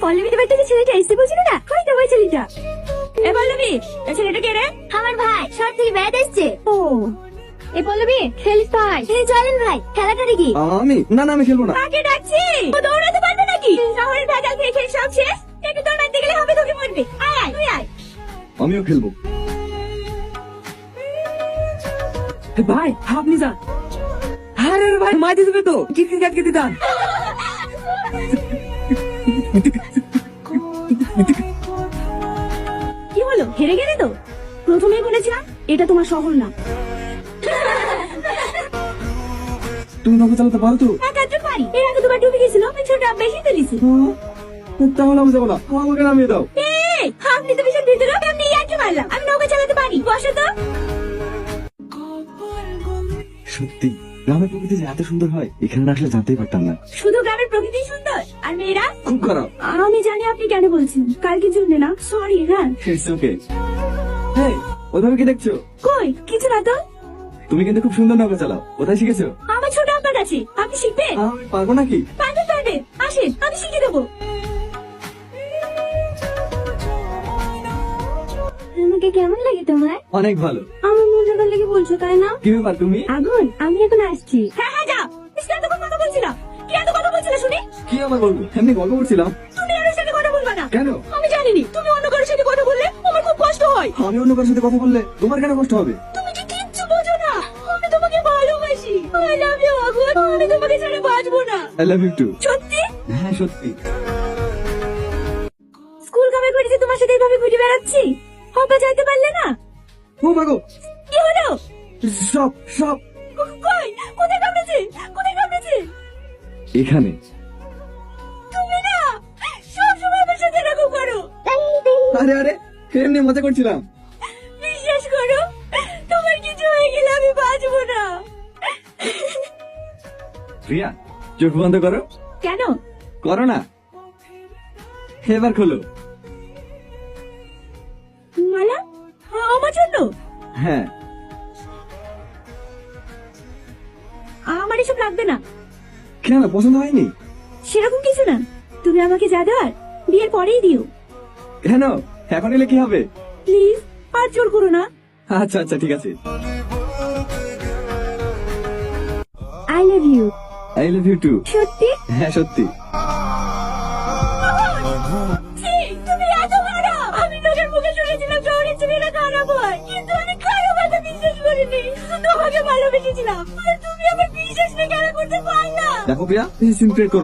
পল্লবীর বাড়ি থেকে ছেলেটা এসে বলছিল না, ওই তো ওই ছেলেটা। এ পল্লবী, এই ছেলেটা কে রে? আমার ভাই শহর থেকে বেড়াতে এসছে। ও এ পল্লবী, খেলিস ভাই? চলেন ভাই, খেলাটা দেখি। আমি আমি খেলবো না। কাকে ডাকছি? ও দৌড়াতে পারবে নাকি? শহরের ভেজাল খেয়ে খেয়ে সব শেষ। একটু তোর মারতে গেলে হবে, তোকে মরবে। আয় আয়, তুই আয়। আমিও খেলবো। ভাই আপনি যান। আরে ভাই মাইতে দেবে তো, কিটকিট কাটকে দিতাম। কি হলো, হেরে গেলে তো? প্রথমেই বলেছিলাম এটা তোমার শহর না। তুমি নৌকা চালাতে পারো তো? একাত্তর পারি। এর আগে তোমার ডুবে গেছিল, আমি ছোট বেশি তুলিছি। তাহলে আমি যাবো না, আমাকে নামিয়ে দাও। আপনি তো বিশাল ভিতরে, আপনি ইয়াকে মারলাম। আমি নৌকা চালাতে পারি, বসো তো। সত্যি গ্রামের প্রকৃতি যে এত সুন্দর হয়, এখানে না আসলে জানতেই পারতাম না। শুধু গ্রামের প্রকৃতি সুন্দর, আর মেয়েরা খুব খারাপ। আমি জানি আপনি কেন বলছেন। কালকে জন্য না, সরি। হ্যাঁ ইটস ওকে। হেই, ওইভাবে কি দেখছো? কই কিছু না তো। তুমি কিন্তু খুব সুন্দর নৌকা চালাও, কোথায় শিখেছো? আমার ছোট আপনার কাছে, আপনি শিখবেন? আমি পারবো নাকি? পারবেন পারবেন, আসেন আমি শিখিয়ে দেবো। আমাকে কেমন লাগে তোমার? অনেক ভালো। আমার মনে লেগে বলছো, তাই না? কি ব্যাপার তুমি? আগুন, আমি এখন আসছি। হ্যাঁ হ্যাঁ, যাও। এত কথা বলছিল, কি এত কথা বলছিল শুনি? কি আমার বলবো, এমনি গল্প করছিলাম। তুমি আর ওর সাথে কথা বলবা না। কেন? আমি জানিনি, তুমি অন্য কারোর সাথে কথা বললে আমার খুব কষ্ট হয়। আমি অন্য কারোর সাথে কথা বললে তোমার কেন কষ্ট হবে? তুমি কি কিচ্ছু বোঝো না? আমি তোমাকে ভালোবাসি। আই লাভ ইউ আগুন, আমি তোমাকে ছাড়া বাঁচবো না। I love you too. সত্যি? হ্যাঁ সত্যি। স্কুল কামে করেছি, তোমার সাথে এইভাবে ঘুরে বেড়াচ্ছি। হবা যাইতে পারলে না? ও মাগো, কি হলো? সব সব কই, কোথায় কামড়েছে? কোথায় কামড়েছে? এখানে। তুমি না সব সময় আমার সাথে এরকম করো। আরে আরে, এমনি মজা করছিলাম। বিশ্বাস করো, তোমার কিছু হয়ে গেলে আমি বাঁচবো না। প্রিয়া, চোখ বন্ধ করো। কেন? করো না, এবার খোলো। মালা আমার জন্য? হ্যাঁ। আমার এসব লাগবে না। কেন, পছন্দ হয়নি? সেরকম কিছু না, তুমি আমাকে যা দেওয়ার বিয়ের পরেই দিও। কেন, এখন এলে কি হবে? প্লিজ, আর জোর করো না। আচ্ছা আচ্ছা ঠিক আছে। I love you. I love you too. সত্যি? হ্যাঁ সত্যি। ছি, তুমি এত ভালো। আমি তোদের মুখে শুনেছিলাম শহরের ছেলেরা খারাপ হয়, কিন্তু আমি কারো কথা বিশ্বাস করিনি। তোমাকে ভালোবেসেছিলাম, আর তুমি আমার বিশ্বাস কেন করতে পারলা? দেখো প্রিয়া, সিনক্রেট